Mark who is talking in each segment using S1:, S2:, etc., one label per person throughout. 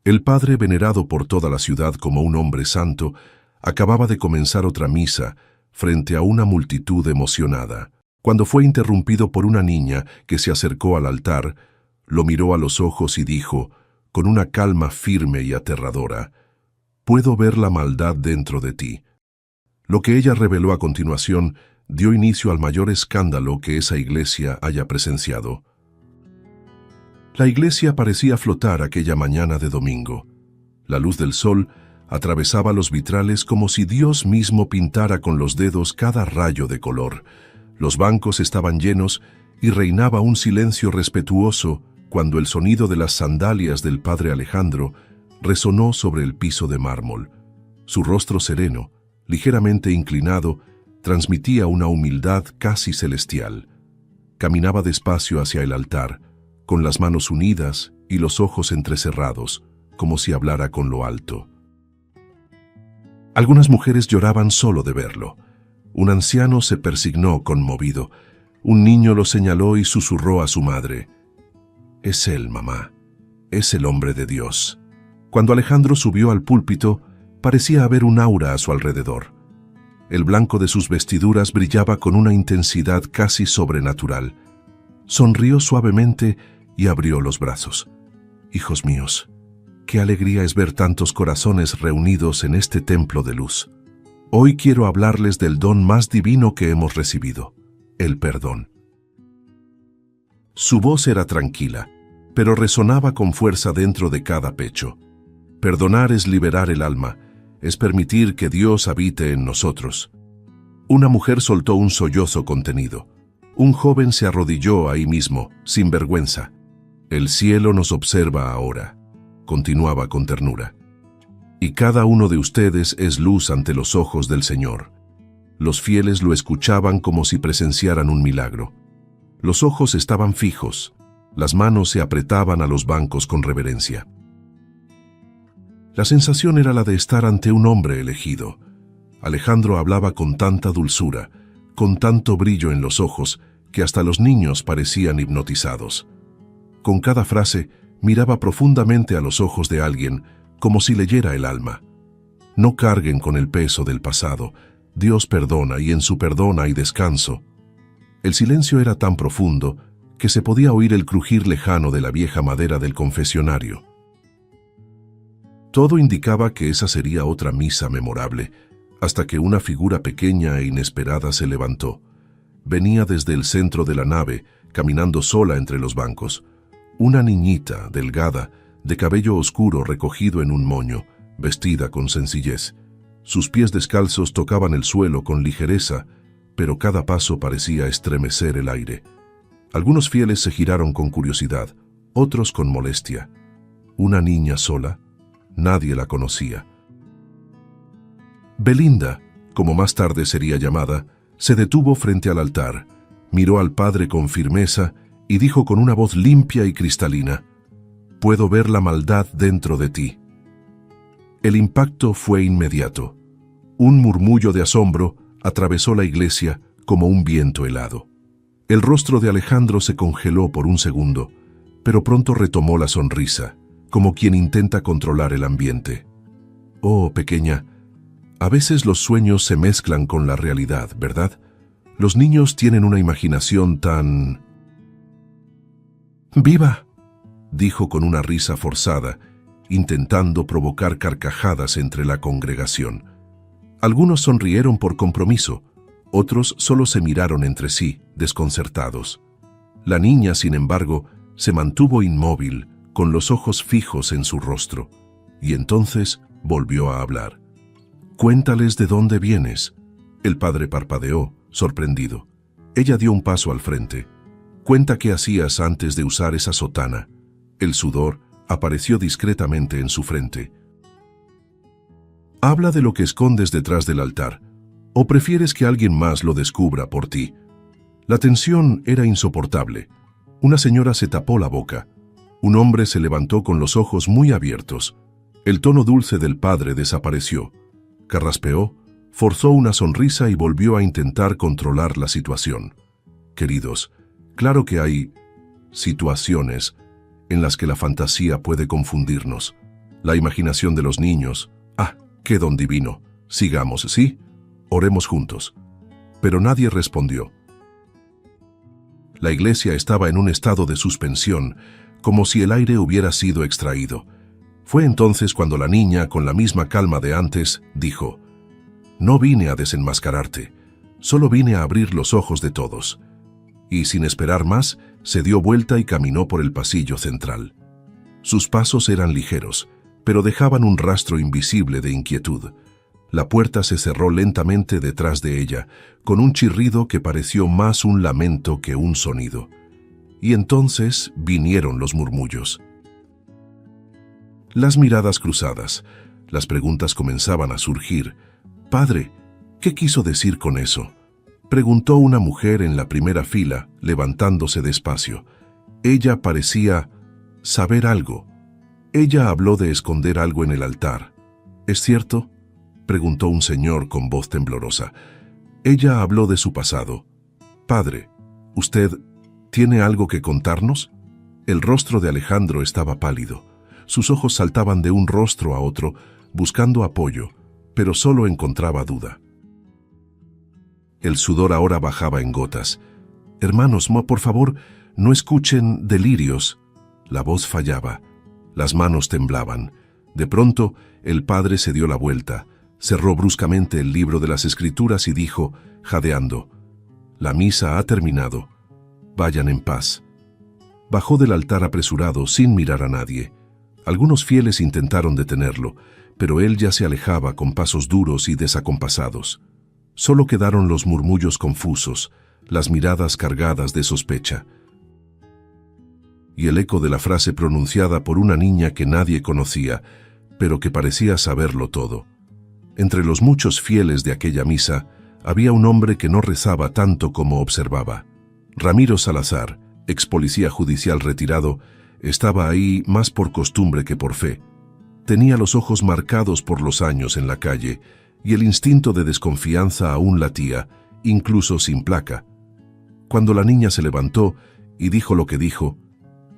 S1: El padre, venerado por toda la ciudad como un hombre santo, acababa de comenzar otra misa frente a una multitud emocionada. Cuando fue interrumpido por una niña que se acercó al altar, lo miró a los ojos y dijo, con una calma firme y aterradora, «Puedo ver la maldad dentro de ti». Lo que ella reveló a continuación dio inicio al mayor escándalo que esa iglesia haya presenciado. La iglesia parecía flotar aquella mañana de domingo. La luz del sol atravesaba los vitrales como si Dios mismo pintara con los dedos cada rayo de color. Los bancos estaban llenos y reinaba un silencio respetuoso cuando el sonido de las sandalias del padre Alejandro resonó sobre el piso de mármol. Su rostro sereno, ligeramente inclinado, transmitía una humildad casi celestial. Caminaba despacio hacia el altar, con las manos unidas y los ojos entrecerrados, como si hablara con lo alto. Algunas mujeres lloraban solo de verlo. Un anciano se persignó conmovido. Un niño lo señaló y susurró a su madre, «Es él, mamá, es el hombre de Dios». Cuando Alejandro subió al púlpito, parecía haber un aura a su alrededor. El blanco de sus vestiduras brillaba con una intensidad casi sobrenatural. Sonrió suavemente y abrió los brazos. «Hijos míos, qué alegría es ver tantos corazones reunidos en este templo de luz. Hoy quiero hablarles del don más divino que hemos recibido, el perdón». Su voz era tranquila, pero resonaba con fuerza dentro de cada pecho. Perdonar es liberar el alma, es permitir que Dios habite en nosotros. Una mujer soltó un sollozo contenido. Un joven se arrodilló ahí mismo, sin vergüenza. «El cielo nos observa ahora», continuaba con ternura. «Y cada uno de ustedes es luz ante los ojos del Señor». Los fieles lo escuchaban como si presenciaran un milagro. Los ojos estaban fijos, las manos se apretaban a los bancos con reverencia. La sensación era la de estar ante un hombre elegido. Alejandro hablaba con tanta dulzura, con tanto brillo en los ojos, que hasta los niños parecían hipnotizados. Con cada frase, miraba profundamente a los ojos de alguien, como si leyera el alma. No carguen con el peso del pasado. Dios perdona y en su perdón hay descanso. El silencio era tan profundo que se podía oír el crujir lejano de la vieja madera del confesionario. Todo indicaba que esa sería otra misa memorable, hasta que una figura pequeña e inesperada se levantó. Venía desde el centro de la nave, caminando sola entre los bancos. Una niñita, delgada, de cabello oscuro recogido en un moño, vestida con sencillez. Sus pies descalzos tocaban el suelo con ligereza, pero cada paso parecía estremecer el aire. Algunos fieles se giraron con curiosidad, otros con molestia. ¿Una niña sola? Nadie la conocía. Belinda, como más tarde sería llamada, se detuvo frente al altar, miró al padre con firmeza y dijo con una voz limpia y cristalina, «Puedo ver la maldad dentro de ti». El impacto fue inmediato. Un murmullo de asombro atravesó la iglesia como un viento helado. El rostro de Alejandro se congeló por un segundo, pero pronto retomó la sonrisa, como quien intenta controlar el ambiente. «Oh, pequeña, a veces los sueños se mezclan con la realidad, ¿verdad? Los niños tienen una imaginación tan...» «¡Viva!», dijo con una risa forzada, intentando provocar carcajadas entre la congregación. Algunos sonrieron por compromiso, otros solo se miraron entre sí, desconcertados. La niña, sin embargo, se mantuvo inmóvil, con los ojos fijos en su rostro, y entonces volvió a hablar. «Cuéntales de dónde vienes». El padre parpadeó, sorprendido. Ella dio un paso al frente. «Cuenta qué hacías antes de usar esa sotana». El sudor apareció discretamente en su frente. «Habla de lo que escondes detrás del altar, o prefieres que alguien más lo descubra por ti». La tensión era insoportable. Una señora se tapó la boca. Un hombre se levantó con los ojos muy abiertos. El tono dulce del padre desapareció. Carraspeó, forzó una sonrisa y volvió a intentar controlar la situación. «Queridos, claro que hay situaciones en las que la fantasía puede confundirnos. La imaginación de los niños. ¡Ah, qué don divino! Sigamos, ¿sí? Oremos juntos. Pero nadie respondió. La iglesia estaba en un estado de suspensión, como si el aire hubiera sido extraído. Fue entonces cuando la niña, con la misma calma de antes, dijo: «No vine a desenmascararte, solo vine a abrir los ojos de todos». Y sin esperar más, se dio vuelta y caminó por el pasillo central. Sus pasos eran ligeros, pero dejaban un rastro invisible de inquietud. La puerta se cerró lentamente detrás de ella, con un chirrido que pareció más un lamento que un sonido. Y entonces vinieron los murmullos. Las miradas cruzadas, las preguntas comenzaban a surgir. «Padre, ¿qué quiso decir con eso?», preguntó una mujer en la primera fila, levantándose despacio. Ella parecía saber algo. Ella habló de esconder algo en el altar. «¿Es cierto?», preguntó un señor con voz temblorosa. Ella habló de su pasado. «Padre, ¿usted tiene algo que contarnos?». El rostro de Alejandro estaba pálido. Sus ojos saltaban de un rostro a otro, buscando apoyo, pero solo encontraba duda. El sudor ahora bajaba en gotas. «Hermanos, por favor, no escuchen delirios». La voz fallaba. Las manos temblaban. De pronto, el padre se dio la vuelta, cerró bruscamente el libro de las Escrituras y dijo, jadeando: «La misa ha terminado. Vayan en paz». Bajó del altar apresurado, sin mirar a nadie. Algunos fieles intentaron detenerlo, pero él ya se alejaba con pasos duros y desacompasados. Solo quedaron los murmullos confusos, las miradas cargadas de sospecha, y el eco de la frase pronunciada por una niña que nadie conocía, pero que parecía saberlo todo. Entre los muchos fieles de aquella misa, había un hombre que no rezaba tanto como observaba. Ramiro Salazar, ex policía judicial retirado, estaba ahí más por costumbre que por fe. Tenía los ojos marcados por los años en la calle, y el instinto de desconfianza aún latía, incluso sin placa. Cuando la niña se levantó y dijo lo que dijo,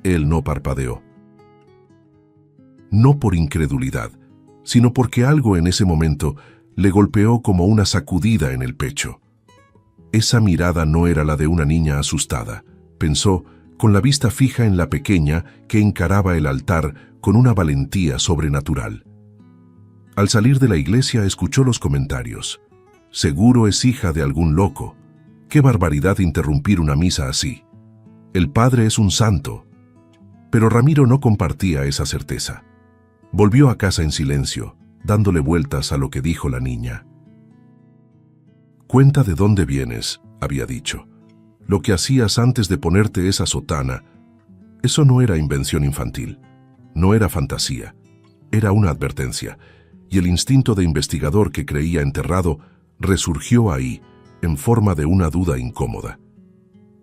S1: él no parpadeó. No por incredulidad, sino porque algo en ese momento le golpeó como una sacudida en el pecho. Esa mirada no era la de una niña asustada, pensó, con la vista fija en la pequeña que encaraba el altar con una valentía sobrenatural. Al salir de la iglesia escuchó los comentarios. «Seguro es hija de algún loco. Qué barbaridad interrumpir una misa así. El padre es un santo». Pero Ramiro no compartía esa certeza. Volvió a casa en silencio, dándole vueltas a lo que dijo la niña. «Cuenta de dónde vienes», había dicho. «Lo que hacías antes de ponerte esa sotana, eso no era invención infantil, no era fantasía, era una advertencia». Y el instinto de investigador que creía enterrado resurgió ahí, en forma de una duda incómoda.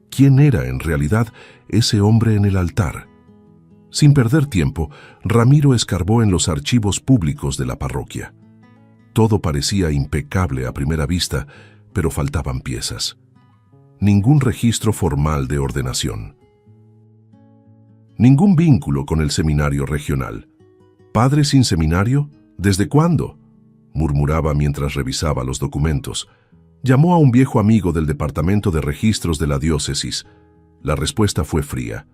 S1: ¿Quién era en realidad ese hombre en el altar? Sin perder tiempo, Ramiro escarbó en los archivos públicos de la parroquia. Todo parecía impecable a primera vista, pero faltaban piezas. Ningún registro formal de ordenación. Ningún vínculo con el seminario regional. ¿Padre sin seminario? ¿Desde cuándo?, murmuraba mientras revisaba los documentos. Llamó a un viejo amigo del departamento de registros de la diócesis. La respuesta fue fría.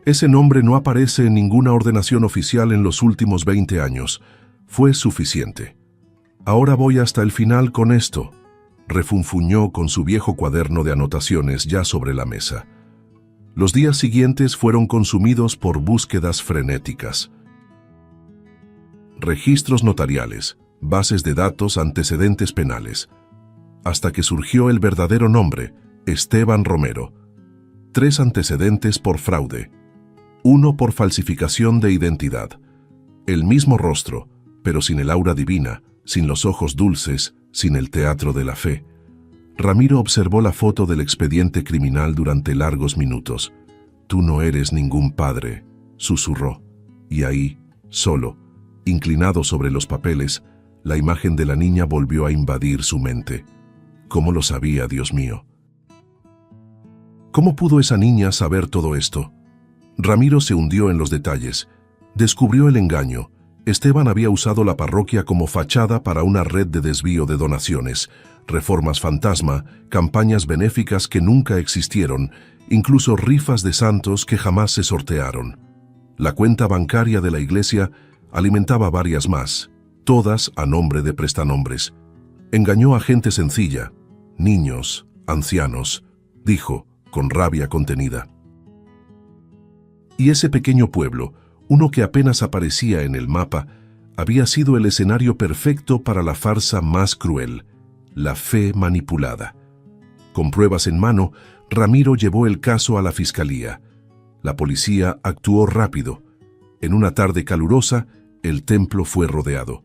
S1: «Ese nombre no aparece en ninguna ordenación oficial en los últimos 20 años. Fue suficiente». «Ahora voy hasta el final con esto», refunfuñó con su viejo cuaderno de anotaciones ya sobre la mesa. Los días siguientes fueron consumidos por búsquedas frenéticas. Registros notariales, bases de datos, antecedentes penales, hasta que surgió el verdadero nombre, Esteban Romero. 3 antecedentes por fraude, 1 por falsificación de identidad. El mismo rostro, pero sin el aura divina, sin los ojos dulces, sin el teatro de la fe. Ramiro observó la foto del expediente criminal durante largos minutos. «Tú no eres ningún padre», susurró, y ahí, solo, inclinado sobre los papeles, la imagen de la niña volvió a invadir su mente. ¿Cómo lo sabía, Dios mío? ¿Cómo pudo esa niña saber todo esto? Ramiro se hundió en los detalles, descubrió el engaño, Esteban había usado la parroquia como fachada para una red de desvío de donaciones, reformas fantasma, campañas benéficas que nunca existieron, incluso rifas de santos que jamás se sortearon. La cuenta bancaria de la iglesia alimentaba varias más, todas a nombre de prestanombres. Engañó a gente sencilla, niños, ancianos, dijo, con rabia contenida. Y ese pequeño pueblo, uno que apenas aparecía en el mapa, había sido el escenario perfecto para la farsa más cruel, la fe manipulada. Con pruebas en mano, Ramiro llevó el caso a la fiscalía. La policía actuó rápido. En una tarde calurosa, el templo fue rodeado.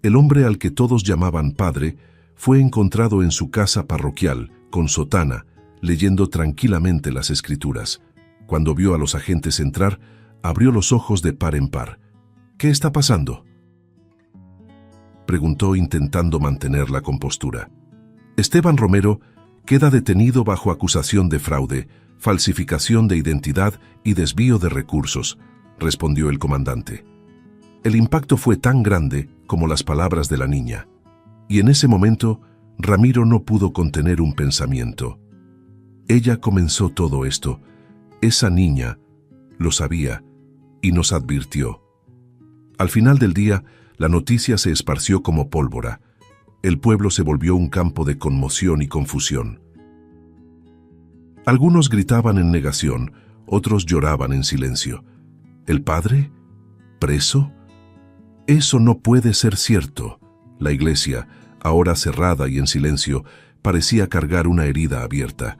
S1: El hombre al que todos llamaban padre fue encontrado en su casa parroquial, con sotana, leyendo tranquilamente las escrituras. Cuando vio a los agentes entrar, abrió los ojos de par en par. «¿Qué está pasando?», preguntó intentando mantener la compostura. «Esteban Romero queda detenido bajo acusación de fraude, falsificación de identidad y desvío de recursos», respondió el comandante. El impacto fue tan grande como las palabras de la niña, y en ese momento Ramiro no pudo contener un pensamiento. Ella comenzó todo esto. Esa niña lo sabía y nos advirtió. Al final del día, la noticia se esparció como pólvora. El pueblo se volvió un campo de conmoción y confusión. Algunos gritaban en negación, otros lloraban en silencio. ¿El padre? ¿Preso? Eso no puede ser cierto. La iglesia, ahora cerrada y en silencio, parecía cargar una herida abierta,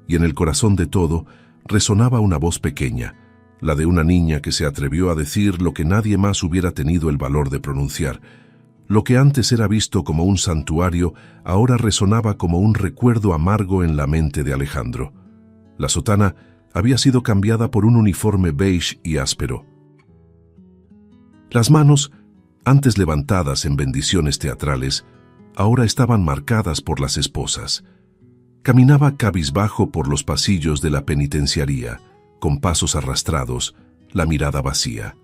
S1: y en el corazón de todo resonaba una voz pequeña, la de una niña que se atrevió a decir lo que nadie más hubiera tenido el valor de pronunciar. Lo que antes era visto como un santuario, ahora resonaba como un recuerdo amargo en la mente de Alejandro. La sotana había sido cambiada por un uniforme beige y áspero. Las manos, antes levantadas en bendiciones teatrales, ahora estaban marcadas por las esposas. Caminaba cabizbajo por los pasillos de la penitenciaría, con pasos arrastrados, la mirada vacía.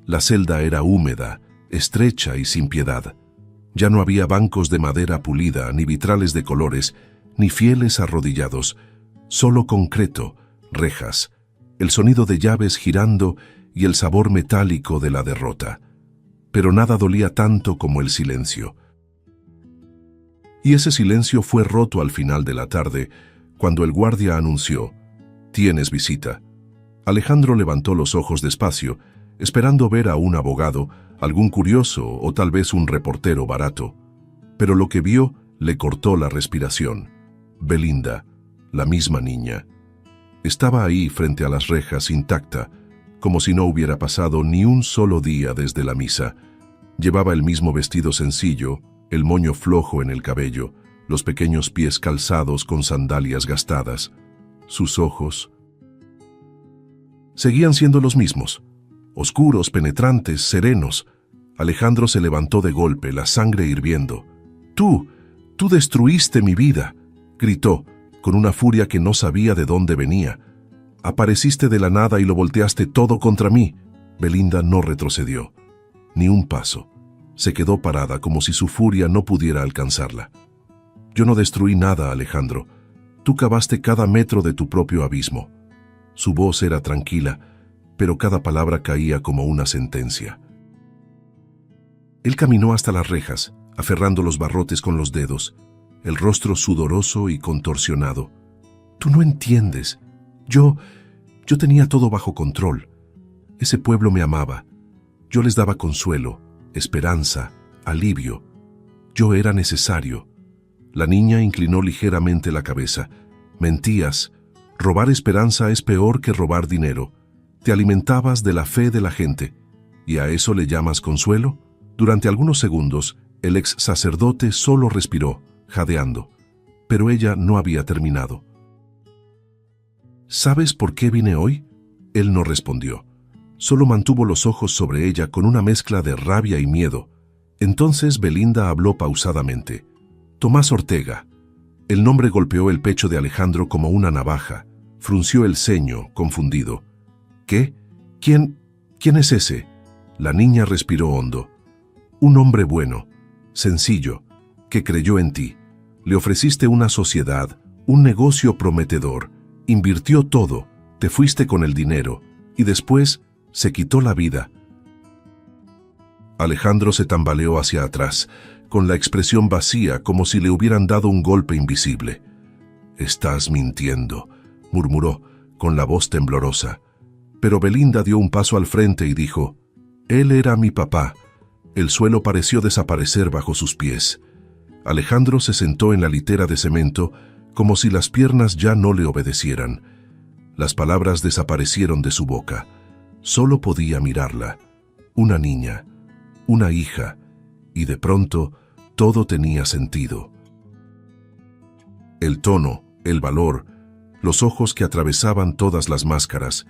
S1: La celda era húmeda, estrecha y sin piedad. Ya no había bancos de madera pulida, ni vitrales de colores, ni fieles arrodillados, solo concreto, rejas, el sonido de llaves girando y el sabor metálico de la derrota. Pero nada dolía tanto como el silencio. Y ese silencio fue roto al final de la tarde, cuando el guardia anunció: «Tienes visita». Alejandro levantó los ojos despacio, esperando ver a un abogado, algún curioso o tal vez un reportero barato. Pero lo que vio le cortó la respiración. Belinda, la misma niña. Estaba ahí frente a las rejas intacta, como si no hubiera pasado ni un solo día desde la misa. Llevaba el mismo vestido sencillo, el moño flojo en el cabello, los pequeños pies calzados con sandalias gastadas. Sus ojos seguían siendo los mismos, oscuros, penetrantes, serenos. Alejandro se levantó de golpe, la sangre hirviendo. Tú destruiste mi vida», gritó, con una furia que no sabía de dónde venía. «Apareciste de la nada y lo volteaste todo contra mí». Belinda no retrocedió, ni un paso. Se quedó parada como si su furia no pudiera alcanzarla. «Yo no destruí nada, Alejandro. Tú cavaste cada metro de tu propio abismo». Su voz era tranquila, pero cada palabra caía como una sentencia. Él caminó hasta las rejas, aferrando los barrotes con los dedos, el rostro sudoroso y contorsionado. «Tú no entiendes. Yo tenía todo bajo control. Ese pueblo me amaba. Yo les daba consuelo, esperanza, alivio. Yo era necesario». La niña inclinó ligeramente la cabeza. «Mentías. Robar esperanza es peor que robar dinero. Te alimentabas de la fe de la gente. ¿Y a eso le llamas consuelo?». Durante algunos segundos, el ex sacerdote solo respiró, jadeando. Pero ella no había terminado. «¿Sabes por qué vine hoy?». Él no respondió. Solo mantuvo los ojos sobre ella con una mezcla de rabia y miedo. Entonces Belinda habló pausadamente. «Tomás Ortega». El nombre golpeó el pecho de Alejandro como una navaja. Frunció el ceño, confundido. «¿Qué? ¿Quién es ese?». La niña respiró hondo. Un hombre bueno, sencillo, que creyó en ti. Le ofreciste una sociedad, un negocio prometedor, invirtió todo, te fuiste con el dinero, y después se quitó la vida. Alejandro se tambaleó hacia atrás, con la expresión vacía como si le hubieran dado un golpe invisible. «Estás mintiendo», murmuró, con la voz temblorosa. Pero Belinda dio un paso al frente y dijo, «Él era mi papá». El suelo pareció desaparecer bajo sus pies. Alejandro se sentó en la litera de cemento como si las piernas ya no le obedecieran. Las palabras desaparecieron de su boca. Solo podía mirarla. Una niña, una hija, y de pronto todo tenía sentido. El tono, el valor, los ojos que atravesaban todas las máscaras.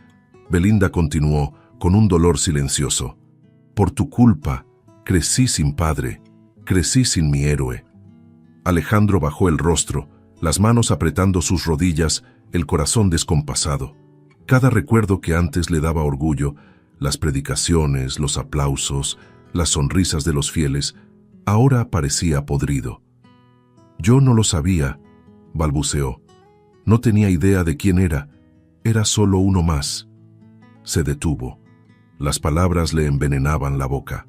S1: Belinda continuó con un dolor silencioso. «Por tu culpa, crecí sin padre, crecí sin mi héroe». Alejandro bajó el rostro, las manos apretando sus rodillas, el corazón descompasado. Cada recuerdo que antes le daba orgullo, las predicaciones, los aplausos, las sonrisas de los fieles, ahora parecía podrido. «Yo no lo sabía», balbuceó. «No tenía idea de quién era solo uno más». Se detuvo. Las palabras le envenenaban la boca.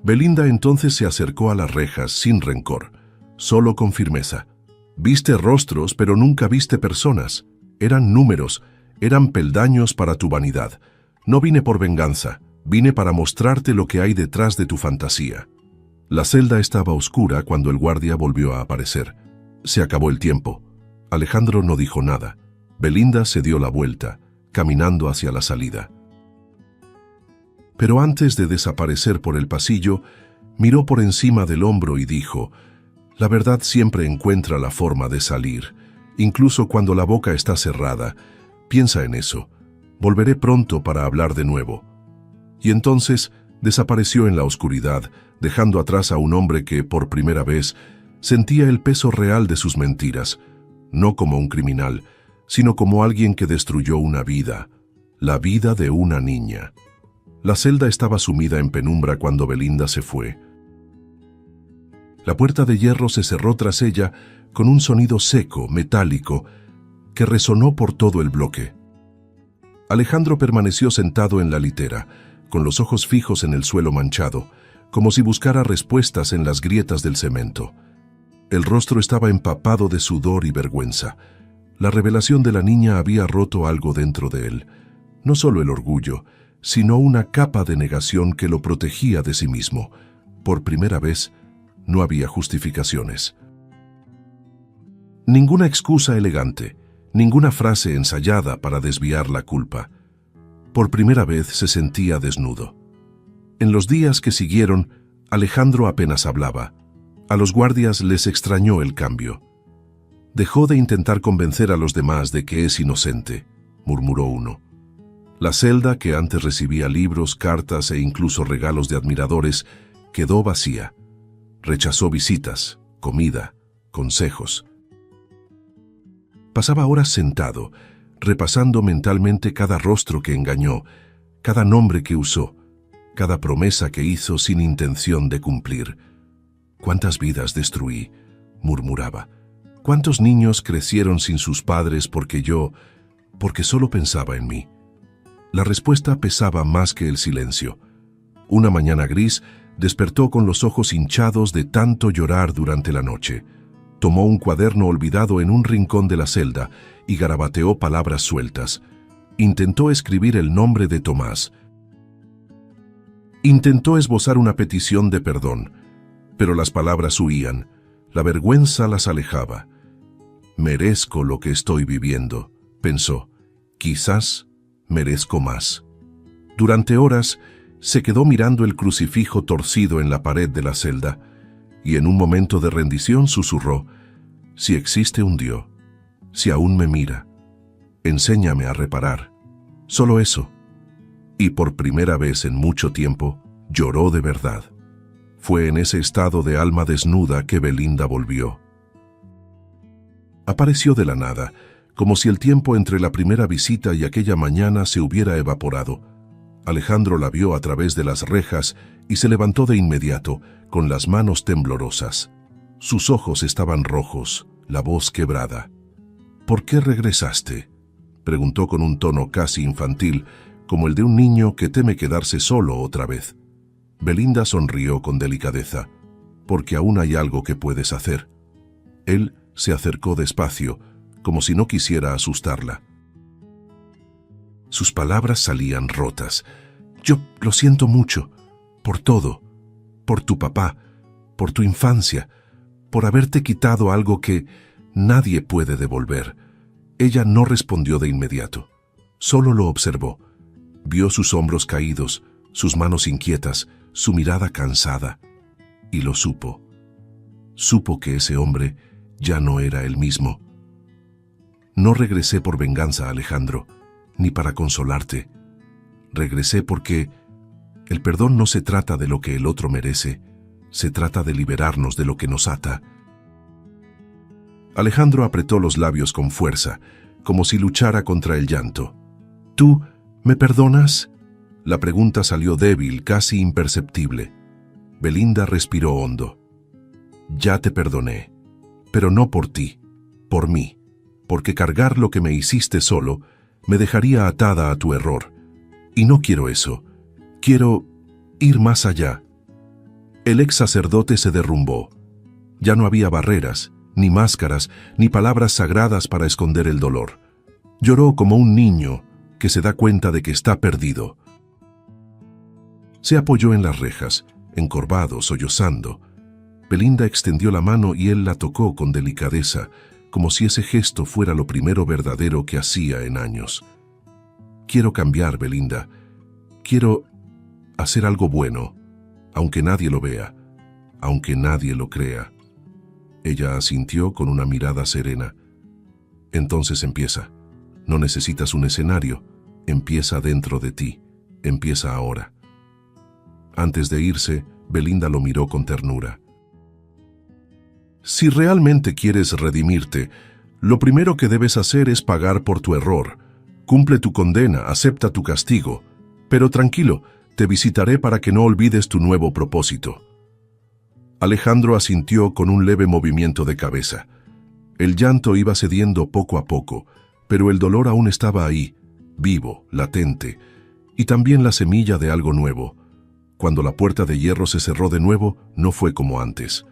S1: Belinda entonces se acercó a las rejas sin rencor, solo con firmeza. «Viste rostros, pero nunca viste personas. Eran números, eran peldaños para tu vanidad. No vine por venganza, vine para mostrarte lo que hay detrás de tu fantasía». La celda estaba oscura cuando el guardia volvió a aparecer. Se acabó el tiempo. Alejandro no dijo nada. Belinda se dio la vuelta, caminando hacia la salida. Pero antes de desaparecer por el pasillo, miró por encima del hombro y dijo, «La verdad siempre encuentra la forma de salir, incluso cuando la boca está cerrada. Piensa en eso. Volveré pronto para hablar de nuevo». Y entonces desapareció en la oscuridad, dejando atrás a un hombre que, por primera vez, sentía el peso real de sus mentiras, no como un criminal, sino como alguien que destruyó una vida, la vida de una niña. La celda estaba sumida en penumbra cuando Belinda se fue. La puerta de hierro se cerró tras ella con un sonido seco, metálico, que resonó por todo el bloque. Alejandro permaneció sentado en la litera, con los ojos fijos en el suelo manchado, como si buscara respuestas en las grietas del cemento. El rostro estaba empapado de sudor y vergüenza. La revelación de la niña había roto algo dentro de él, no solo el orgullo, sino una capa de negación que lo protegía de sí mismo. Por primera vez, no había justificaciones. Ninguna excusa elegante, ninguna frase ensayada para desviar la culpa. Por primera vez se sentía desnudo. En los días que siguieron, Alejandro apenas hablaba. A los guardias les extrañó el cambio. «Dejó de intentar convencer a los demás de que es inocente», murmuró uno. La celda, que antes recibía libros, cartas e incluso regalos de admiradores, quedó vacía. Rechazó visitas, comida, consejos. Pasaba horas sentado, repasando mentalmente cada rostro que engañó, cada nombre que usó, cada promesa que hizo sin intención de cumplir. «¿Cuántas vidas destruí?», murmuraba. «¿Cuántos niños crecieron sin sus padres porque solo pensaba en mí?». La respuesta pesaba más que el silencio. Una mañana gris despertó con los ojos hinchados de tanto llorar durante la noche. Tomó un cuaderno olvidado en un rincón de la celda y garabateó palabras sueltas. Intentó escribir el nombre de Tomás. Intentó esbozar una petición de perdón, pero las palabras huían. La vergüenza las alejaba. «Merezco lo que estoy viviendo», pensó. «Quizás merezco más». Durante horas se quedó mirando el crucifijo torcido en la pared de la celda y en un momento de rendición susurró: «Si existe un Dios, si aún me mira, enséñame a reparar». Solo eso. Y por primera vez en mucho tiempo lloró de verdad. Fue en ese estado de alma desnuda que Belinda volvió. Apareció de la nada, como si el tiempo entre la primera visita y aquella mañana se hubiera evaporado. Alejandro la vio a través de las rejas y se levantó de inmediato, con las manos temblorosas. Sus ojos estaban rojos, la voz quebrada. «¿Por qué regresaste?», preguntó con un tono casi infantil, como el de un niño que teme quedarse solo otra vez. Belinda sonrió con delicadeza. «Porque aún hay algo que puedes hacer». Él se acercó despacio, como si no quisiera asustarla. Sus palabras salían rotas. «Yo lo siento mucho, por todo, por tu papá, por tu infancia, por haberte quitado algo que nadie puede devolver». Ella no respondió de inmediato, solo lo observó. Vio sus hombros caídos, sus manos inquietas, su mirada cansada, y lo supo. Supo que ese hombre ya no era el mismo. «No regresé por venganza, Alejandro, ni para consolarte. Regresé porque el perdón no se trata de lo que el otro merece, se trata de liberarnos de lo que nos ata». Alejandro apretó los labios con fuerza, como si luchara contra el llanto. «¿Tú me perdonas?». La pregunta salió débil, casi imperceptible. Belinda respiró hondo. «Ya te perdoné, pero no por ti, por mí, porque cargar lo que me hiciste solo me dejaría atada a tu error. Y no quiero eso. Quiero ir más allá». El ex sacerdote se derrumbó. Ya no había barreras, ni máscaras, ni palabras sagradas para esconder el dolor. Lloró como un niño que se da cuenta de que está perdido. Se apoyó en las rejas, encorvado, sollozando. Belinda extendió la mano y él la tocó con delicadeza, como si ese gesto fuera lo primero verdadero que hacía en años. «Quiero cambiar, Belinda. Quiero hacer algo bueno, aunque nadie lo vea, aunque nadie lo crea». Ella asintió con una mirada serena. «Entonces empieza. No necesitas un escenario. Empieza dentro de ti. Empieza ahora». Antes de irse, Belinda lo miró con ternura. «Si realmente quieres redimirte, lo primero que debes hacer es pagar por tu error. Cumple tu condena, acepta tu castigo. Pero tranquilo, te visitaré para que no olvides tu nuevo propósito». Alejandro asintió con un leve movimiento de cabeza. El llanto iba cediendo poco a poco, pero el dolor aún estaba ahí, vivo, latente, y también la semilla de algo nuevo. Cuando la puerta de hierro se cerró de nuevo, no fue como antes.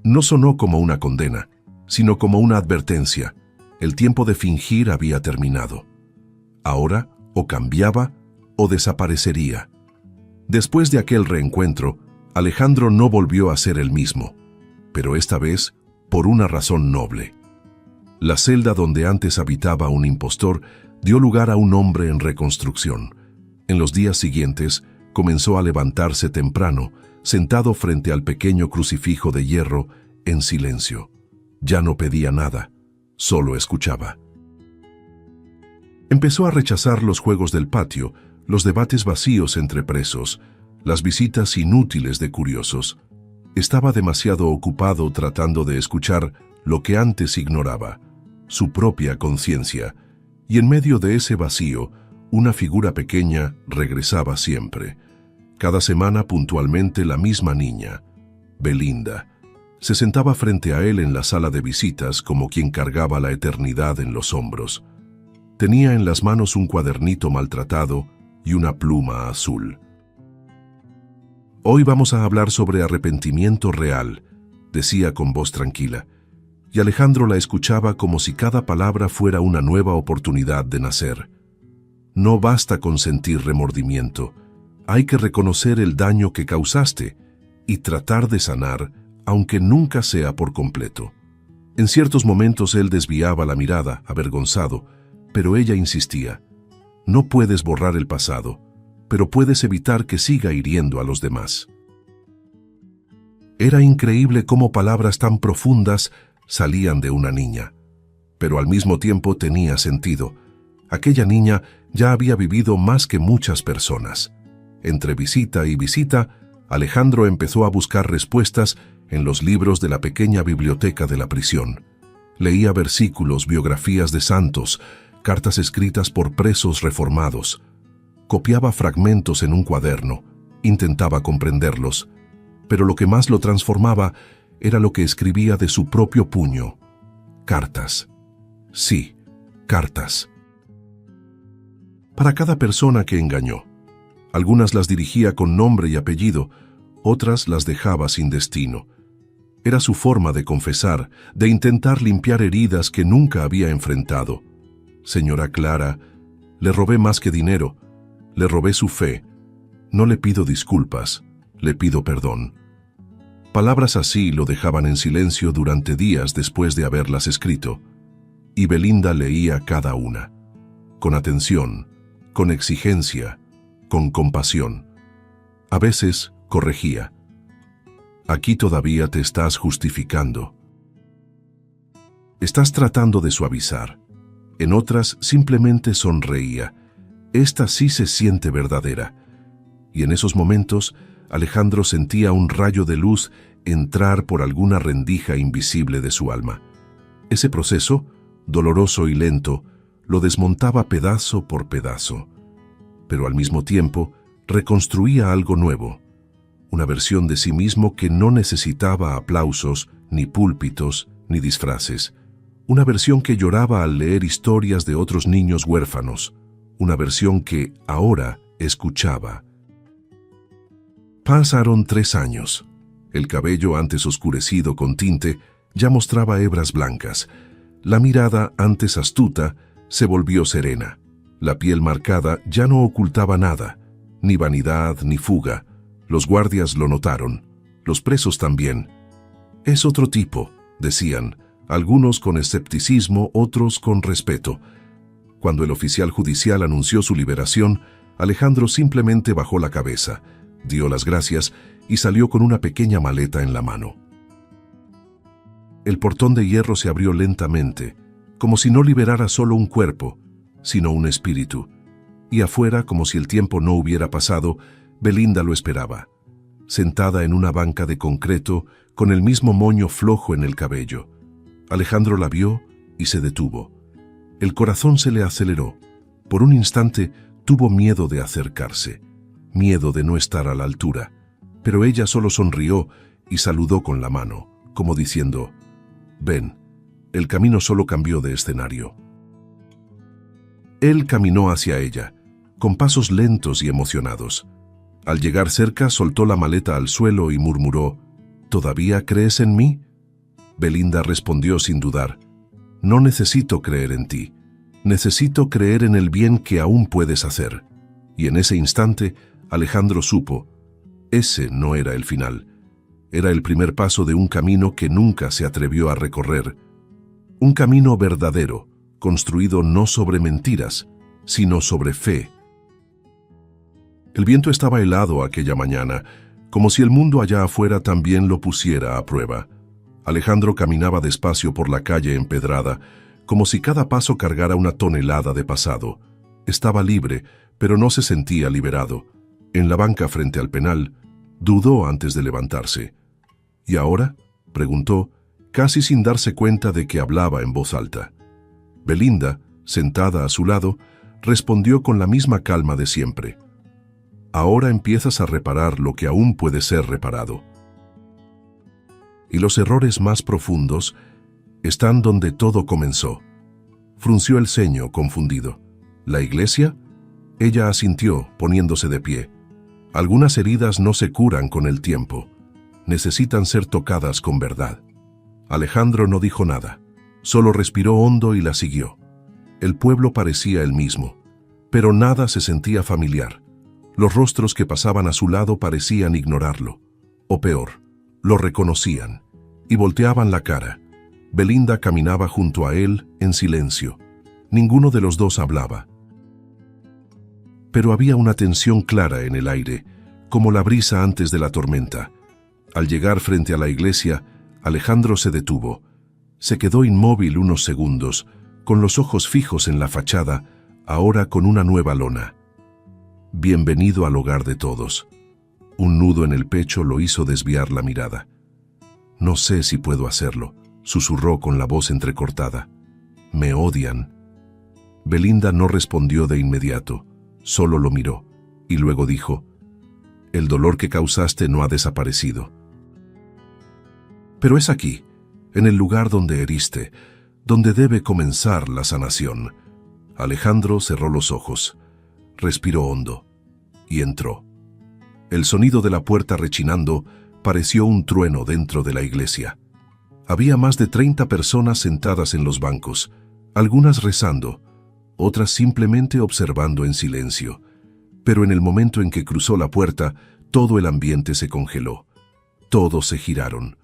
S1: No sonó como una condena, sino como una advertencia. El tiempo de fingir había terminado. Ahora, o cambiaba, o desaparecería. Después de aquel reencuentro, Alejandro no volvió a ser el mismo, pero esta vez por una razón noble. La celda donde antes habitaba un impostor dio lugar a un hombre en reconstrucción. En los días siguientes comenzó a levantarse temprano, sentado frente al pequeño crucifijo de hierro, en silencio. Ya no pedía nada, solo escuchaba. Empezó a rechazar los juegos del patio, los debates vacíos entre presos, las visitas inútiles de curiosos. Estaba demasiado ocupado tratando de escuchar lo que antes ignoraba, su propia conciencia, y en medio de ese vacío, una figura pequeña regresaba siempre. Cada semana puntualmente la misma niña, Belinda. Se sentaba frente a él en la sala de visitas como quien cargaba la eternidad en los hombros. Tenía en las manos un cuadernito maltratado y una pluma azul. «Hoy vamos a hablar sobre arrepentimiento real», decía con voz tranquila, y Alejandro la escuchaba como si cada palabra fuera una nueva oportunidad de nacer. No basta con sentir remordimiento, hay que reconocer el daño que causaste y tratar de sanar, aunque nunca sea por completo. En ciertos momentos él desviaba la mirada, avergonzado, pero ella insistía. No puedes borrar el pasado, pero puedes evitar que siga hiriendo a los demás. Era increíble cómo palabras tan profundas salían de una niña, pero al mismo tiempo tenía sentido. Aquella niña ya había vivido más que muchas personas. Entre visita y visita, Alejandro empezó a buscar respuestas en los libros de la pequeña biblioteca de la prisión. Leía versículos, biografías de santos, cartas escritas por presos reformados. Copiaba fragmentos en un cuaderno, intentaba comprenderlos, pero lo que más lo transformaba era lo que escribía de su propio puño. Cartas. Sí, cartas. Para cada persona que engañó. Algunas las dirigía con nombre y apellido, otras las dejaba sin destino. Era su forma de confesar, de intentar limpiar heridas que nunca había enfrentado. Señora Clara, le robé más que dinero, le robé su fe. No le pido disculpas, le pido perdón. Palabras así lo dejaban en silencio durante días después de haberlas escrito, y Belinda leía cada una, con atención, con exigencia, con compasión. A veces corregía. Aquí todavía te estás justificando. Estás tratando de suavizar. En otras simplemente sonreía. Esta sí se siente verdadera. Y en esos momentos, Alejandro sentía un rayo de luz entrar por alguna rendija invisible de su alma. Ese proceso, doloroso y lento, lo desmontaba pedazo por pedazo. Pero al mismo tiempo, reconstruía algo nuevo. Una versión de sí mismo que no necesitaba aplausos, ni púlpitos, ni disfraces. Una versión que lloraba al leer historias de otros niños huérfanos. Una versión que ahora escuchaba. Pasaron 3 años. El cabello, antes oscurecido con tinte, ya mostraba hebras blancas. La mirada, antes astuta, se volvió serena. La piel marcada ya no ocultaba nada, ni vanidad ni fuga. Los guardias lo notaron, los presos también. Es otro tipo, decían, algunos con escepticismo, otros con respeto. Cuando el oficial judicial anunció su liberación, Alejandro simplemente bajó la cabeza, dio las gracias y salió con una pequeña maleta en la mano. El portón de hierro se abrió lentamente, como si no liberara solo un cuerpo, sino un espíritu. Y afuera, como si el tiempo no hubiera pasado, Belinda lo esperaba, sentada en una banca de concreto, con el mismo moño flojo en el cabello. Alejandro la vio y se detuvo. El corazón se le aceleró. Por un instante tuvo miedo de acercarse, miedo de no estar a la altura, pero ella solo sonrió y saludó con la mano, como diciendo, «Ven». El camino solo cambió de escenario. Él caminó hacia ella, con pasos lentos y emocionados. Al llegar cerca, soltó la maleta al suelo y murmuró, «¿Todavía crees en mí?». Belinda respondió sin dudar, «No necesito creer en ti. Necesito creer en el bien que aún puedes hacer». Y en ese instante, Alejandro supo, ese no era el final. Era el primer paso de un camino que nunca se atrevió a recorrer. Un camino verdadero, construido no sobre mentiras, sino sobre fe. El viento estaba helado aquella mañana, como si el mundo allá afuera también lo pusiera a prueba. Alejandro caminaba despacio por la calle empedrada, como si cada paso cargara una tonelada de pasado. Estaba libre, pero no se sentía liberado. En la banca frente al penal, dudó antes de levantarse. ¿Y ahora?, preguntó, casi sin darse cuenta de que hablaba en voz alta. Belinda, sentada a su lado, respondió con la misma calma de siempre. Ahora empiezas a reparar lo que aún puede ser reparado. Y los errores más profundos están donde todo comenzó. Frunció el ceño, confundido. ¿La iglesia? Ella asintió, poniéndose de pie. Algunas heridas no se curan con el tiempo. Necesitan ser tocadas con verdad. Alejandro no dijo nada. Solo respiró hondo y la siguió. El pueblo parecía el mismo, pero nada se sentía familiar. Los rostros que pasaban a su lado parecían ignorarlo. O peor, lo reconocían y volteaban la cara. Belinda caminaba junto a él en silencio. Ninguno de los dos hablaba. Pero había una tensión clara en el aire, como la brisa antes de la tormenta. Al llegar frente a la iglesia, Alejandro se detuvo. Se quedó inmóvil unos segundos, con los ojos fijos en la fachada, ahora con una nueva lona. Bienvenido al hogar de todos. Un nudo en el pecho lo hizo desviar la mirada. No sé si puedo hacerlo, susurró con la voz entrecortada. Me odian. Belinda no respondió de inmediato. Solo lo miró, y luego dijo: «El dolor que causaste no ha desaparecido. Pero es aquí, en el lugar donde heriste, donde debe comenzar la sanación». Alejandro cerró los ojos, respiró hondo, y entró. El sonido de la puerta rechinando pareció un trueno dentro de la iglesia. Había más de 30 personas sentadas en los bancos, algunas rezando, otras simplemente observando en silencio. Pero en el momento en que cruzó la puerta, todo el ambiente se congeló. Todos se giraron,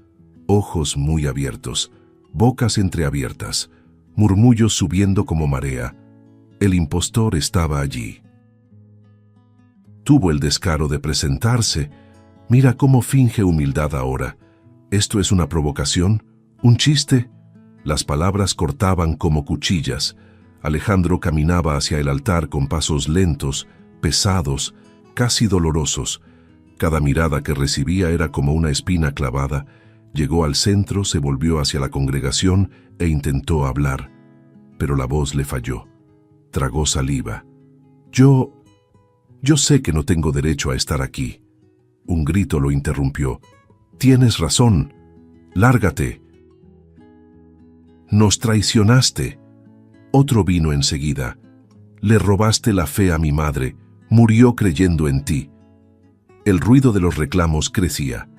S1: ojos muy abiertos, bocas entreabiertas, murmullos subiendo como marea. El impostor estaba allí. Tuvo el descaro de presentarse. Mira cómo finge humildad ahora. ¿Esto es una provocación? ¿Un chiste? Las palabras cortaban como cuchillas. Alejandro caminaba hacia el altar con pasos lentos, pesados, casi dolorosos. Cada mirada que recibía era como una espina clavada. Llegó al centro, se volvió hacia la congregación e intentó hablar. Pero la voz le falló. Tragó saliva. Yo sé que no tengo derecho a estar aquí». Un grito lo interrumpió. «Tienes razón. Lárgate. Nos traicionaste». Otro vino enseguida. «Le robaste la fe a mi madre. Murió creyendo en ti». El ruido de los reclamos crecía.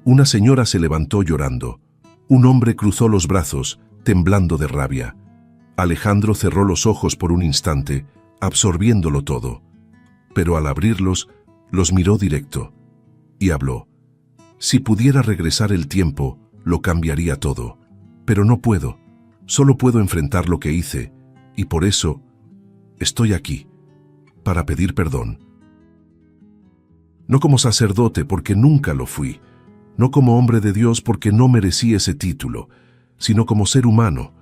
S1: Una señora se levantó llorando. Un hombre cruzó los brazos, temblando de rabia. Alejandro cerró los ojos por un instante, absorbiéndolo todo. Pero al abrirlos, los miró directo. Y habló. «Si pudiera regresar el tiempo, lo cambiaría todo. Pero no puedo. Solo puedo enfrentar lo que hice. Y por eso, estoy aquí. Para pedir perdón. No como sacerdote, porque nunca lo fui. No como hombre de Dios, porque no merecí ese título. Sino como ser humano.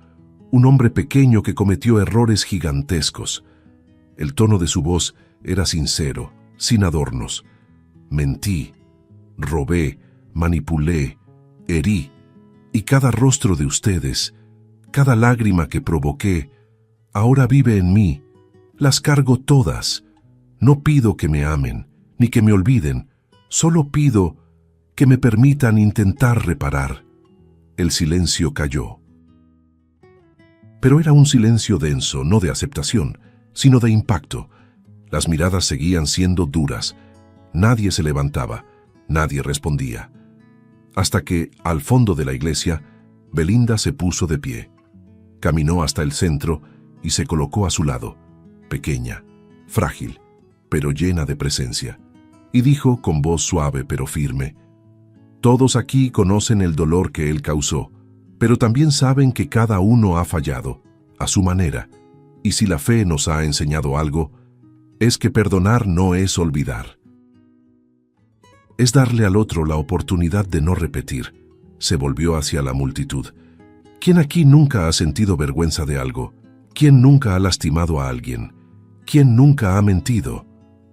S1: Un hombre pequeño que cometió errores gigantescos». El tono de su voz era sincero, sin adornos. «Mentí, robé, manipulé, herí, y cada rostro de ustedes, cada lágrima que provoqué, ahora vive en mí. Las cargo todas. No pido que me amen, ni que me olviden. Solo pido que me permitan intentar reparar». El silencio cayó. Pero era un silencio denso, no de aceptación, sino de impacto. Las miradas seguían siendo duras. Nadie se levantaba, nadie respondía. Hasta que, al fondo de la iglesia, Belinda se puso de pie. Caminó hasta el centro y se colocó a su lado, pequeña, frágil, pero llena de presencia. Y dijo con voz suave pero firme: «Todos aquí conocen el dolor que él causó, pero también saben que cada uno ha fallado, a su manera. Y si la fe nos ha enseñado algo, es que perdonar no es olvidar. Es darle al otro la oportunidad de no repetir». Se volvió hacia la multitud. ¿Quién aquí nunca ha sentido vergüenza de algo? ¿Quién nunca ha lastimado a alguien? ¿Quién nunca ha mentido?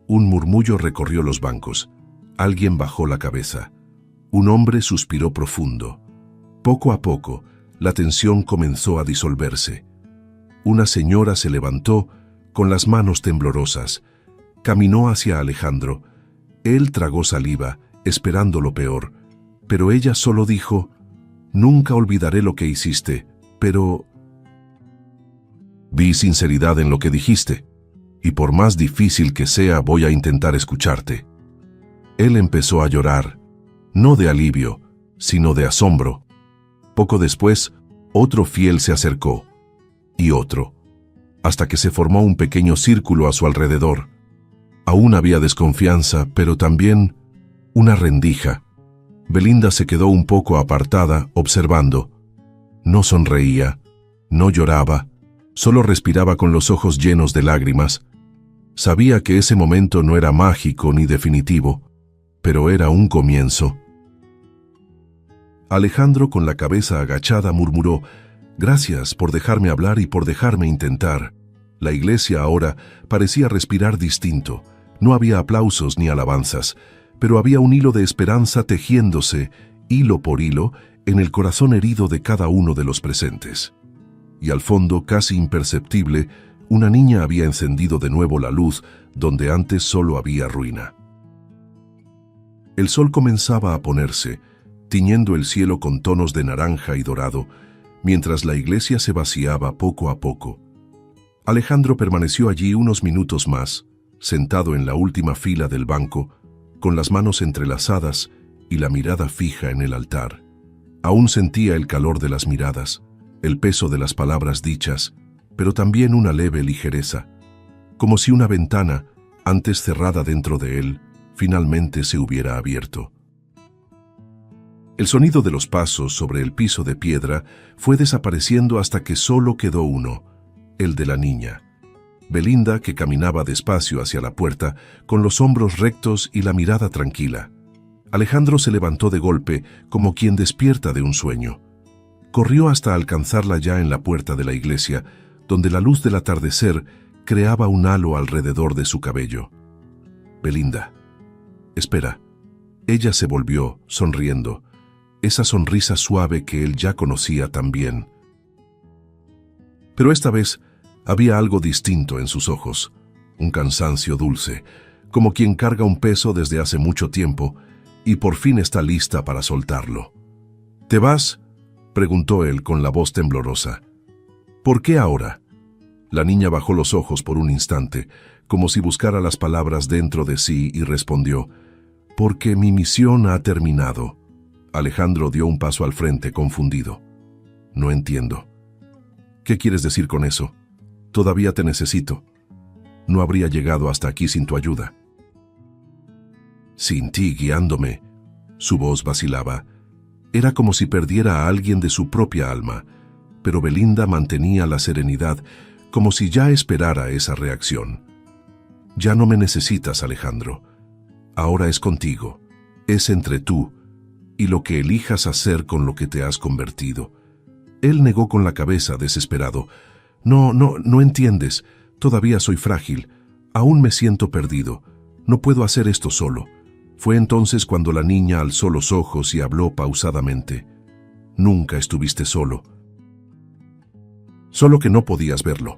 S1: Un murmullo recorrió los bancos. Alguien bajó la cabeza. Un hombre suspiró profundo. Poco a poco, la tensión comenzó a disolverse. Una señora se levantó con las manos temblorosas. Caminó hacia Alejandro. Él tragó saliva, esperando lo peor, pero ella solo dijo: «Nunca olvidaré lo que hiciste, pero...». «Vi sinceridad en lo que dijiste, y por más difícil que sea, voy a intentar escucharte». Él empezó a llorar, no de alivio, sino de asombro. Poco después, otro fiel se acercó, y otro, hasta que se formó un pequeño círculo a su alrededor. Aún había desconfianza, pero también una rendija. Belinda se quedó un poco apartada, observando. No sonreía, no lloraba, solo respiraba con los ojos llenos de lágrimas. Sabía que ese momento no era mágico ni definitivo, pero era un comienzo. Alejandro, con la cabeza agachada, murmuró: «Gracias por dejarme hablar y por dejarme intentar». La iglesia ahora parecía respirar distinto. No había aplausos ni alabanzas, pero había un hilo de esperanza tejiéndose, hilo por hilo, en el corazón herido de cada uno de los presentes. Y al fondo, casi imperceptible, una niña había encendido de nuevo la luz, donde antes solo había ruina. El sol comenzaba a ponerse, tiñendo el cielo con tonos de naranja y dorado, mientras la iglesia se vaciaba poco a poco. Alejandro permaneció allí unos minutos más, sentado en la última fila del banco, con las manos entrelazadas y la mirada fija en el altar. Aún sentía el calor de las miradas, el peso de las palabras dichas, pero también una leve ligereza, como si una ventana, antes cerrada dentro de él, finalmente se hubiera abierto. El sonido de los pasos sobre el piso de piedra fue desapareciendo hasta que solo quedó uno, el de la niña. Belinda, que caminaba despacio hacia la puerta, con los hombros rectos y la mirada tranquila. Alejandro se levantó de golpe, como quien despierta de un sueño. Corrió hasta alcanzarla ya en la puerta de la iglesia, donde la luz del atardecer creaba un halo alrededor de su cabello. Belinda. Espera. Ella se volvió, sonriendo, esa sonrisa suave que él ya conocía tan bien. Pero esta vez había algo distinto en sus ojos, un cansancio dulce, como quien carga un peso desde hace mucho tiempo y por fin está lista para soltarlo. ¿Te vas?, preguntó él con la voz temblorosa. ¿Por qué ahora? La niña bajó los ojos por un instante, como si buscara las palabras dentro de sí, y respondió: «Porque mi misión ha terminado». Alejandro dio un paso al frente, confundido. «No entiendo. ¿Qué quieres decir con eso? Todavía te necesito. No habría llegado hasta aquí sin tu ayuda». «Sin ti guiándome». Su voz vacilaba. Era como si perdiera a alguien de su propia alma, pero Belinda mantenía la serenidad, como si ya esperara esa reacción. «Ya no me necesitas, Alejandro. Ahora es contigo. Es entre tú y lo que elijas hacer con lo que te has convertido». Él negó con la cabeza, desesperado. No entiendes. Todavía soy frágil. Aún me siento perdido. No puedo hacer esto solo». Fue entonces cuando la niña alzó los ojos y habló pausadamente. «Nunca estuviste solo. Solo que no podías verlo».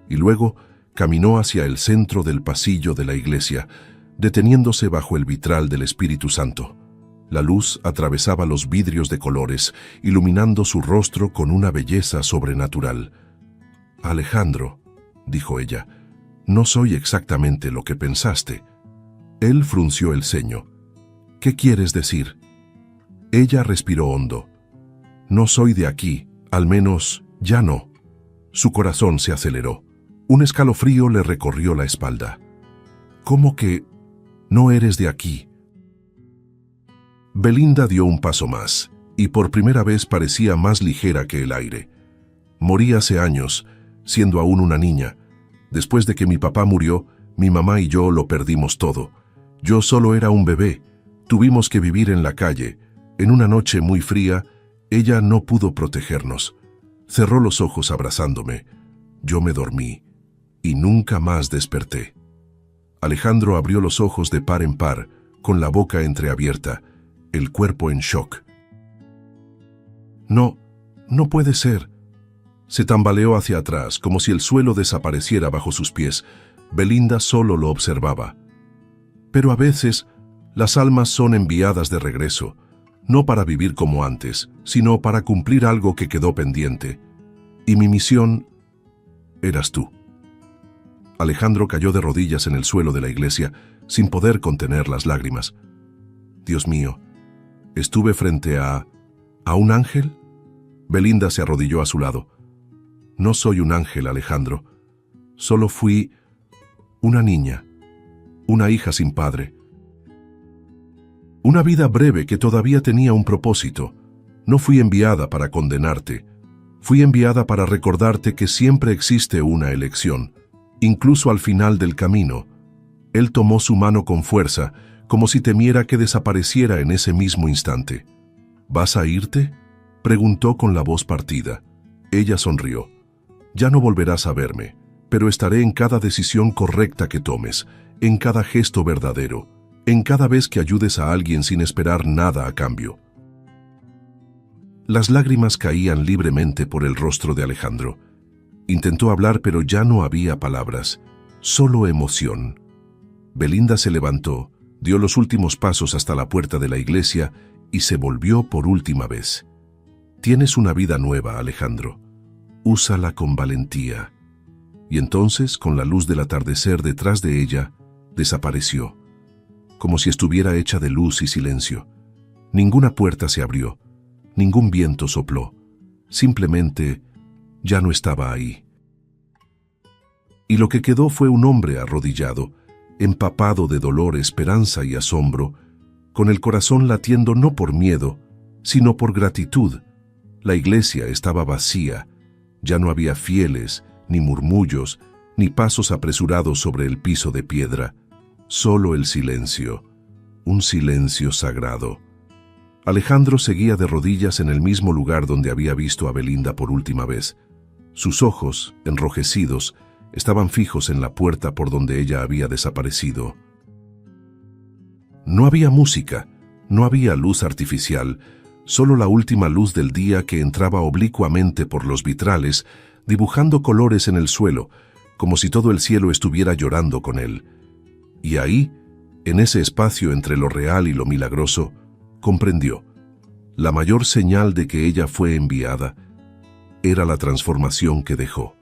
S1: Y luego caminó hacia el centro del pasillo de la iglesia, deteniéndose bajo el vitral del Espíritu Santo. La luz atravesaba los vidrios de colores, iluminando su rostro con una belleza sobrenatural. «Alejandro», dijo ella, «no soy exactamente lo que pensaste». Él frunció el ceño. «¿Qué quieres decir?» Ella respiró hondo. «No soy de aquí, al menos ya no». Su corazón se aceleró. Un escalofrío le recorrió la espalda. «¿Cómo que no eres de aquí?» Belinda dio un paso más, y por primera vez parecía más ligera que el aire. «Morí hace años, siendo aún una niña. Después de que mi papá murió, mi mamá y yo lo perdimos todo. Yo solo era un bebé. Tuvimos que vivir en la calle. En una noche muy fría, ella no pudo protegernos. Cerró los ojos abrazándome. Yo me dormí y nunca más desperté». Alejandro abrió los ojos de par en par, con la boca entreabierta, el cuerpo en shock. «No puede ser». Se tambaleó hacia atrás, como si el suelo desapareciera bajo sus pies. Belinda solo lo observaba. «Pero a veces las almas son enviadas de regreso, no para vivir como antes, sino para cumplir algo que quedó pendiente. Y mi misión eras tú». Alejandro cayó de rodillas en el suelo de la iglesia, sin poder contener las lágrimas. «Dios mío, ¿estuve frente a un ángel?» Belinda se arrodilló a su lado. «No soy un ángel, Alejandro. Solo fui una niña, una hija sin padre. Una vida breve que todavía tenía un propósito. No fui enviada para condenarte. Fui enviada para recordarte que siempre existe una elección, incluso al final del camino». Él tomó su mano con fuerza, como si temiera que desapareciera en ese mismo instante. «¿Vas a irte?», preguntó con la voz partida. Ella sonrió. «Ya no volverás a verme, pero estaré en cada decisión correcta que tomes, en cada gesto verdadero, en cada vez que ayudes a alguien sin esperar nada a cambio». Las lágrimas caían libremente por el rostro de Alejandro. Intentó hablar, pero ya no había palabras, solo emoción. Belinda se levantó, dio los últimos pasos hasta la puerta de la iglesia y se volvió por última vez. Tienes una vida nueva, Alejandro. Úsala con valentía. Y entonces, con la luz del atardecer detrás de ella, desapareció, como si estuviera hecha de luz y silencio. Ninguna puerta se abrió, ningún viento sopló. Simplemente ya no estaba ahí. Y lo que quedó fue un hombre arrodillado, empapado de dolor, esperanza y asombro, con el corazón latiendo no por miedo, sino por gratitud. La iglesia estaba vacía, ya no había fieles, ni murmullos, ni pasos apresurados sobre el piso de piedra, solo el silencio, un silencio sagrado. Alejandro seguía de rodillas en el mismo lugar donde había visto a Belinda por última vez. Sus ojos, enrojecidos, estaban fijos en la puerta por donde ella había desaparecido. No había música, no había luz artificial, solo la última luz del día que entraba oblicuamente por los vitrales, dibujando colores en el suelo, como si todo el cielo estuviera llorando con él. Y ahí, en ese espacio entre lo real y lo milagroso, comprendió. La mayor señal de que ella fue enviada era la transformación que dejó.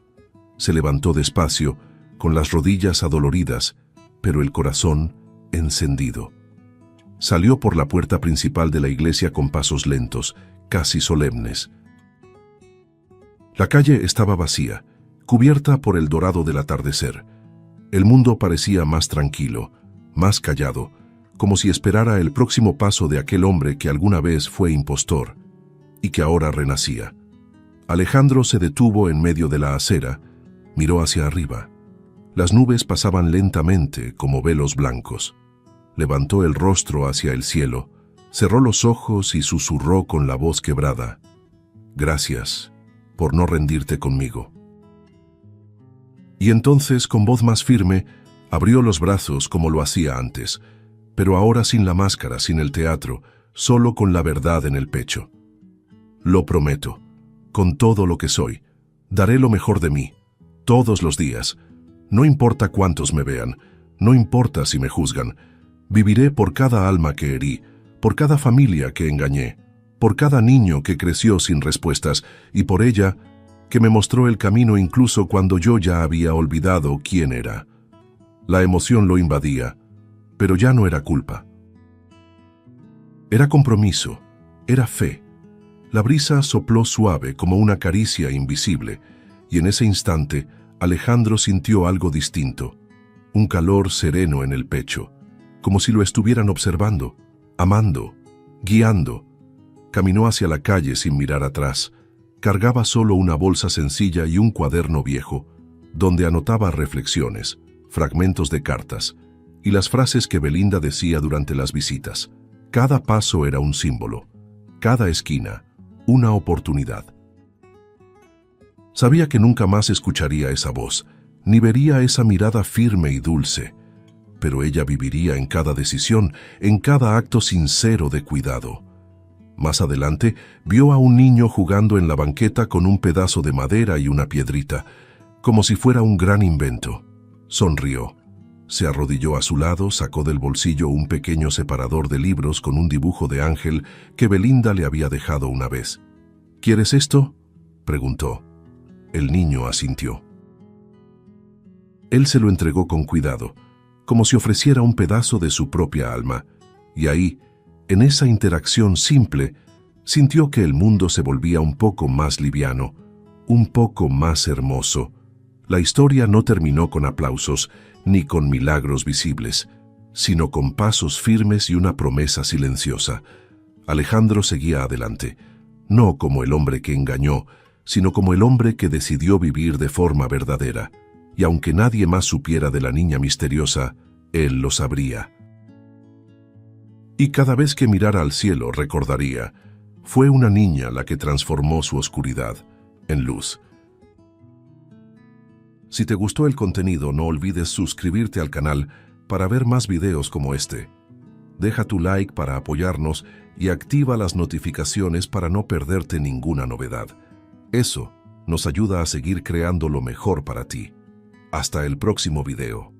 S1: Se levantó despacio, con las rodillas adoloridas, pero el corazón encendido. Salió por la puerta principal de la iglesia con pasos lentos, casi solemnes. La calle estaba vacía, cubierta por el dorado del atardecer. El mundo parecía más tranquilo, más callado, como si esperara el próximo paso de aquel hombre que alguna vez fue impostor y que ahora renacía. Alejandro se detuvo en medio de la acera, miró hacia arriba. Las nubes pasaban lentamente como velos blancos. Levantó el rostro hacia el cielo, cerró los ojos y susurró con la voz quebrada: «Gracias por no rendirte conmigo». Y entonces, con voz más firme, abrió los brazos como lo hacía antes, pero ahora sin la máscara, sin el teatro, solo con la verdad en el pecho. «Lo prometo, con todo lo que soy, daré lo mejor de mí, todos los días. No importa cuántos me vean, no importa si me juzgan. Viviré por cada alma que herí, por cada familia que engañé, por cada niño que creció sin respuestas y por ella que me mostró el camino incluso cuando yo ya había olvidado quién era». La emoción lo invadía, pero ya no era culpa. Era compromiso, era fe. La brisa sopló suave como una caricia invisible, y en ese instante Alejandro sintió algo distinto, un calor sereno en el pecho, como si lo estuvieran observando, amando, guiando. Caminó hacia la calle sin mirar atrás. Cargaba solo una bolsa sencilla y un cuaderno viejo, donde anotaba reflexiones, fragmentos de cartas y las frases que Belinda decía durante las visitas. Cada paso era un símbolo, cada esquina, una oportunidad. Sabía que nunca más escucharía esa voz, ni vería esa mirada firme y dulce, pero ella viviría en cada decisión, en cada acto sincero de cuidado. Más adelante, vio a un niño jugando en la banqueta con un pedazo de madera y una piedrita, como si fuera un gran invento. Sonrió. Se arrodilló a su lado, sacó del bolsillo un pequeño separador de libros con un dibujo de ángel que Belinda le había dejado una vez. «¿Quieres esto?», preguntó. El niño asintió. Él se lo entregó con cuidado, como si ofreciera un pedazo de su propia alma, y ahí, en esa interacción simple, sintió que el mundo se volvía un poco más liviano, un poco más hermoso. La historia no terminó con aplausos ni con milagros visibles, sino con pasos firmes y una promesa silenciosa. Alejandro seguía adelante, no como el hombre que engañó, sino como el hombre que decidió vivir de forma verdadera. Y aunque nadie más supiera de la niña misteriosa, él lo sabría. Y cada vez que mirara al cielo recordaría, fue una niña la que transformó su oscuridad en luz. Si te gustó el contenido, no olvides suscribirte al canal para ver más videos como este. Deja tu like para apoyarnos y activa las notificaciones para no perderte ninguna novedad. Eso nos ayuda a seguir creando lo mejor para ti. Hasta el próximo video.